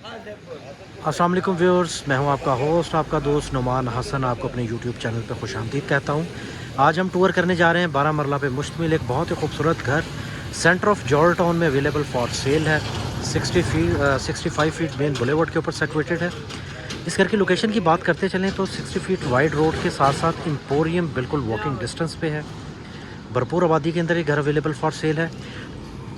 अस्सलाम वालेकुम व्यूअर्स, मैं हूं आपका होस्ट, आपका दोस्त नुमान हसन। आपको अपने यूट्यूब चैनल पर खुशामदीद कहता हूं। आज हम टूर करने जा रहे हैं 12 मरला पे मुश्तमिल एक बहुत ही खूबसूरत घर सेंटर ऑफ जॉर्ज टाउन में अवेलेबल फॉर सेल है। 65 फीट मेन बुलेवर्ड के ऊपर सिचुएटेड है। इस घर की लोकेशन की बात करते चलें तो 60 फीट वाइड रोड के साथ साथ एम्पोरियम बिल्कुल वॉकिंग डिस्टेंस पे है। भरपूर आबादी के अंदर ये घर अवेलेबल फॉर सेल है।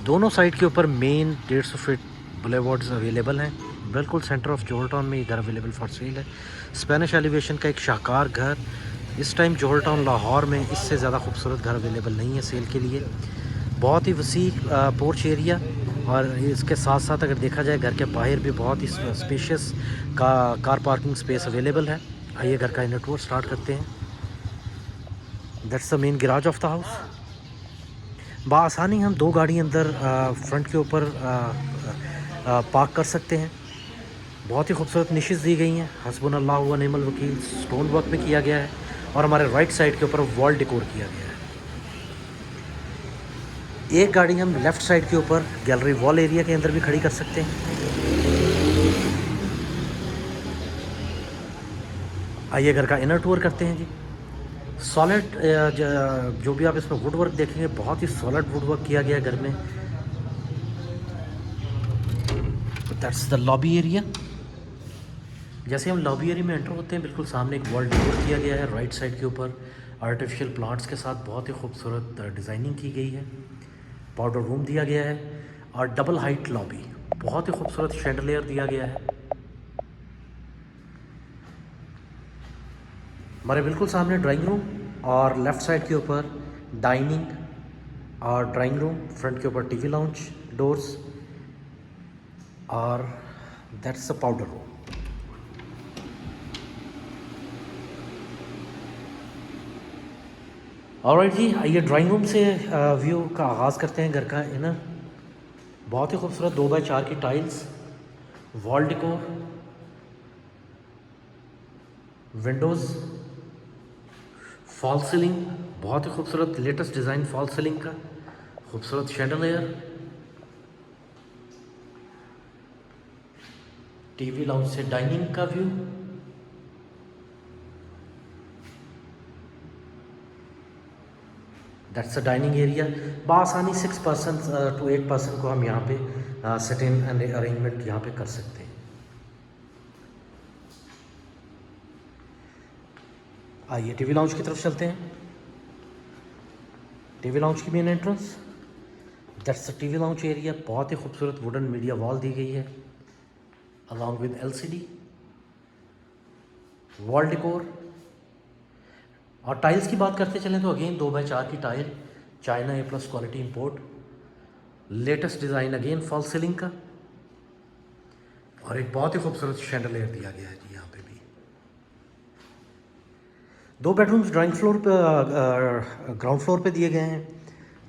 दोनों साइड के ऊपर मेन 150 फीट बुलेवार्ड्स अवेलेबल हैं। बिल्कुल सेंटर ऑफ जॉर्ज टाउन में ये घर अवेलेबल फॉर सेल है। स्पेनिश एलिवेशन का एक शाहकार घर। इस टाइम जॉर्ज टाउन लाहौर में इससे ज़्यादा खूबसूरत घर अवेलेबल नहीं है सेल के लिए। बहुत ही वसी पोर्च एरिया, और इसके साथ साथ अगर देखा जाए घर के बाहर भी बहुत ही spacious car parking space available है। आइए घर का इनर टूर स्टार्ट करते हैं। That's the main garage of the house. बआसानी हम दो गाड़ी अंदर फ्रंट के ऊपर पार्क कर सकते हैं। बहुत ही खूबसूरत निशेज़ दी गई हैं। हस्बुनल्लाह व निअमल वकील स्टोन वर्क में किया गया है, और हमारे राइट साइड के ऊपर वॉल डेकोर किया गया है। एक गाड़ी हम लेफ़्ट साइड के ऊपर गैलरी वॉल एरिया के अंदर भी खड़ी कर सकते हैं। आइए घर का इनर टूर करते हैं जी। सॉलिड जो भी आप इसमें वुड वर्क देखेंगे, बहुत ही सॉलिड वुड वर्क किया गया है घर में। That's the lobby area. जैसे हम लॉबी एरिया में एंटर होते हैं, बिल्कुल सामने एक वॉल डेकोर किया गया है। राइट साइड के ऊपर आर्टिफिशियल प्लांट्स के साथ बहुत ही खूबसूरत डिज़ाइनिंग की गई है। पाउडर रूम दिया गया है, और डबल हाइट लॉबी, बहुत ही खूबसूरत शैंडलियर दिया गया है। हमारे बिल्कुल सामने ड्राइंग रूम, और लेफ़्ट साइड के ऊपर डाइनिंग और ड्राइंग रूम। फ्रंट के ऊपर टीवी लाउंज डोर्स, और that's the powder room. Alright जी, आइए ड्राइंग रूम से व्यू का आगाज़ करते हैं। घर का इनर बहुत ही खूबसूरत 2x4 की tiles, wall decor, windows, fall ceiling, बहुत ही खूबसूरत लेटेस्ट डिज़ाइन फॉल सीलिंग का, खूबसूरत शैंडलियर, टीवी लाउंज से डाइनिंग का view. That's a dining area. बआसानी 6 पर्सन टू 8 पर्सन को हम यहाँ पे सिटिंग एंड अरेंजमेंट यहाँ पे कर सकते हैं। आइए टीवी लाउंज की तरफ चलते हैं। टीवी लाउंज की main entrance, that's the TV lounge area. बहुत ही खूबसूरत वुडन मीडिया वॉल दी गई है, along with LCD wall decor. और टाइल्स की बात करते चलें तो अगेन 2x4 की tile, China A+ quality import, latest design again fall ceiling का, और एक बहुत ही खूबसूरत शैंडलियर दिया गया है जी यहाँ पे भी। 2 बेडरूम्स ड्राइंग फ्लोर पे, ग्राउंड फ्लोर पे दिए गए हैं।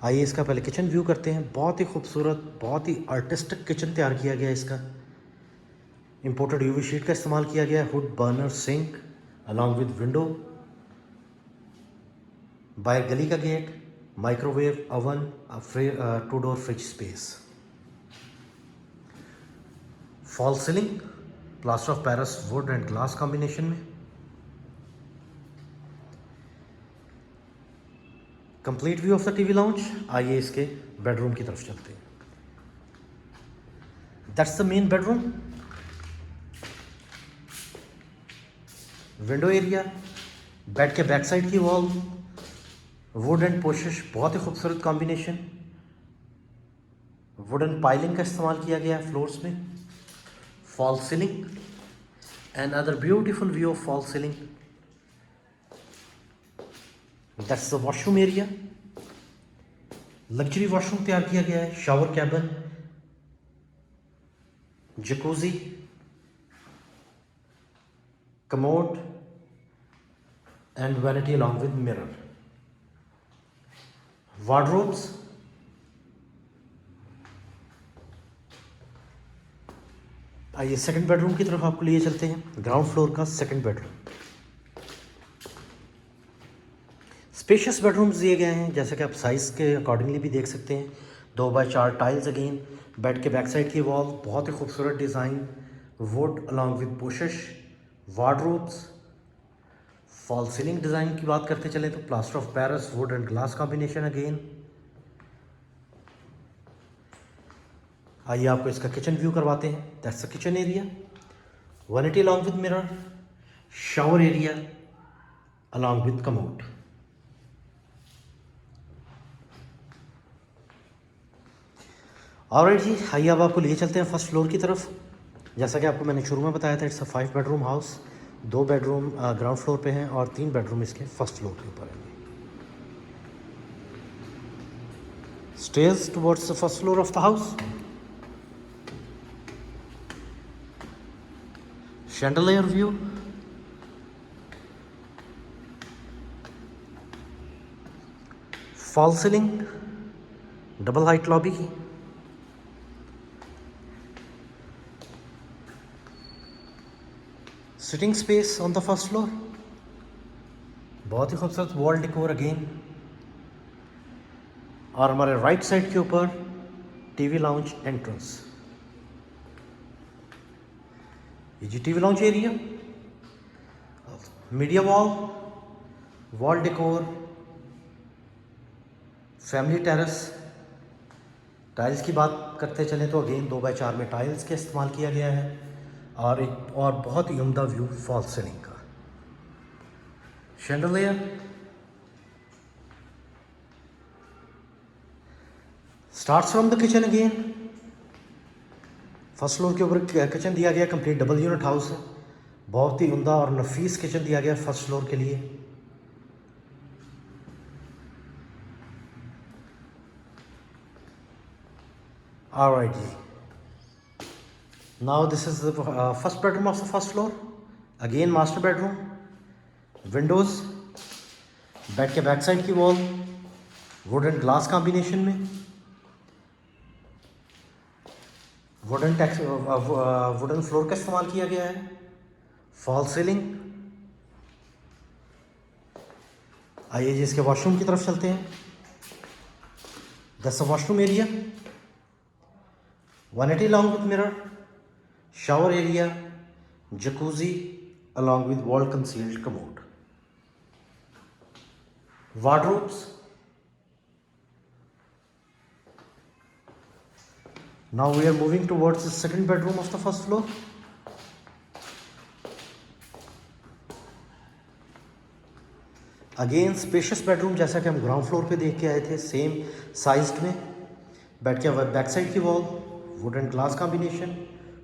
आइए इसका पहले किचन व्यू करते हैं। बहुत ही खूबसूरत, बहुत ही आर्टिस्टिक किचन तैयार किया गया है। इसका इंपोर्टेड UV शीट का इस्तेमाल किया गया है। Hood burner sink along with window, बाहर गली का gate, microwave oven, 2 door fridge space, fall ceiling plaster of Paris wood and glass combination में। Complete view of the TV lounge. आइए इसके बेडरूम की तरफ चलते हैं। That's the main bedroom. Window area, bed के बैक साइड की wall, wood and polish, बहुत ही खूबसूरत कॉम्बिनेशन। वुडन पाइलिंग का इस्तेमाल किया गया है फ्लोर्स में। Fall ceiling and other beautiful view of fall ceiling. That's the washroom area. Luxury washroom तैयार किया गया है। Shower cabin, jacuzzi, commode and vanity along with mirror, wardrobes. आइए सेकंड बेडरूम की तरफ आपको लिए चलते हैं। ग्राउंड फ्लोर का सेकंड बेडरूम। स्पेशियस बेडरूम्स दिए गए हैं, जैसे कि आप साइज़ के अकॉर्डिंगली भी देख सकते हैं। 2x4 tiles again. बेड के बैक साइड की वॉल, बहुत ही खूबसूरत design, wood along with bushes, wardrobes. Fall ceiling design की बात करते चले तो plaster of Paris, wood and glass combination again. आइए आपको इसका किचन व्यू करवाते हैं। That's the kitchen area, vanity along with mirror, shower area along with commode. Alright जी, आइए अब आपको लिए चलते हैं फर्स्ट फ्लोर की तरफ। जैसा कि आपको मैंने शुरू में बताया था, it's a 5 bedroom house. 2 bedroom ground floor पे हैं और 3 बेडरूम इसके फर्स्ट फ्लोर के ऊपर हैं। Stairs towards the first floor of the house. Chandelier view, fall ceiling, double height lobby, sitting space on the first floor, बहुत ही खूबसूरत वॉल डेकोर अगेन। और हमारे राइट साइड के ऊपर टीवी लाउंज एंट्रेंस। ये जी TV lounge area, media wall, wall decor, family terrace. Tiles की बात करते चलें तो अगेन 2x4 में टाइल्स का इस्तेमाल किया गया है और एक और बहुत ही उम्दा व्यू फॉल सीलिंग का। Chandelier, starts from the kitchen again. First floor के ऊपर किचन दिया गया, कंप्लीट डबल यूनिट हाउस है। बहुत ही उम्दा और नफीस किचन दिया गया फर्स्ट फ्लोर के लिए। ऑलराइट जी, now this is the first bedroom of the first floor. Again master bedroom, windows, bed के बैक साइड की wall wood and glass combination में, वुडन फ्लोर का इस्तेमाल किया गया है। Fall ceiling. आइए जी इसके वॉशरूम की तरफ चलते हैं। That's the washroom area, vanity along with mirror, shower area, jacuzzi along with wall concealed commode, wardrobes. Now we are moving towards the second bedroom of the first floor. Again spacious bedroom, जैसा कि हम ground floor पे देख के आए थे, same sized में। Bed के बैक साइड की wall wood and glass combination,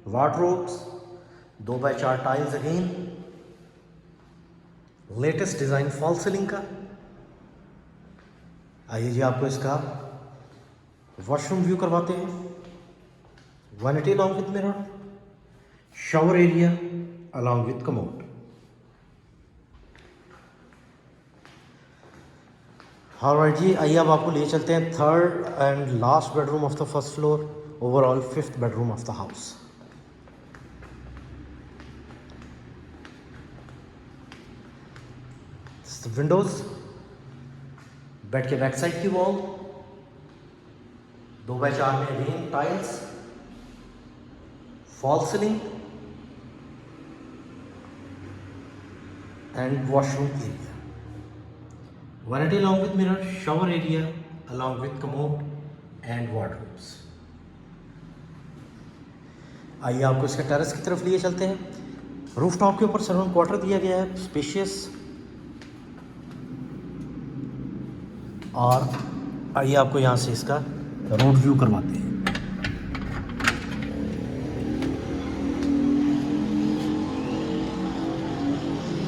wardrobes, 2x4 tiles again, latest design fall ceiling का। आइए जी आपको इसका वॉशरूम व्यू करवाते हैं। Vanity along with mirror, shower area along with commode. Alright जी, आइए अब आपको ले चलते हैं third and last bedroom of the first floor, overall 5th bedroom of the house. Windows, bed के बैक साइड की वॉल 2x4 में again tiles, fall ceiling and washroom area, vanity along with mirror, shower area along with commode and wardrobes. आइए आपको इसके terrace की तरफ लिए चलते हैं। रूफ टॉप के ऊपर सर्वेंट क्वार्टर दिया गया है, स्पेशियस। और आइए आपको यहाँ से इसका रोड व्यू करवाते हैं।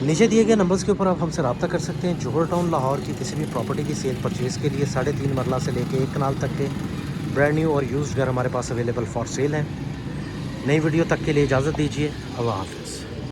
नीचे दिए गए नंबर्स के ऊपर आप हमसे रब्ता कर सकते हैं। जोहर टाउन लाहौर की किसी भी प्रॉपर्टी की सेल परचेज़ के लिए 3.5 मरला से लेके 1 कनाल तक के ब्रांड न्यू और यूज्ड घर हमारे पास अवेलेबल फॉर सेल हैं। नई वीडियो तक के लिए इजाज़त दीजिए। अल्लाह हाफ़िज़।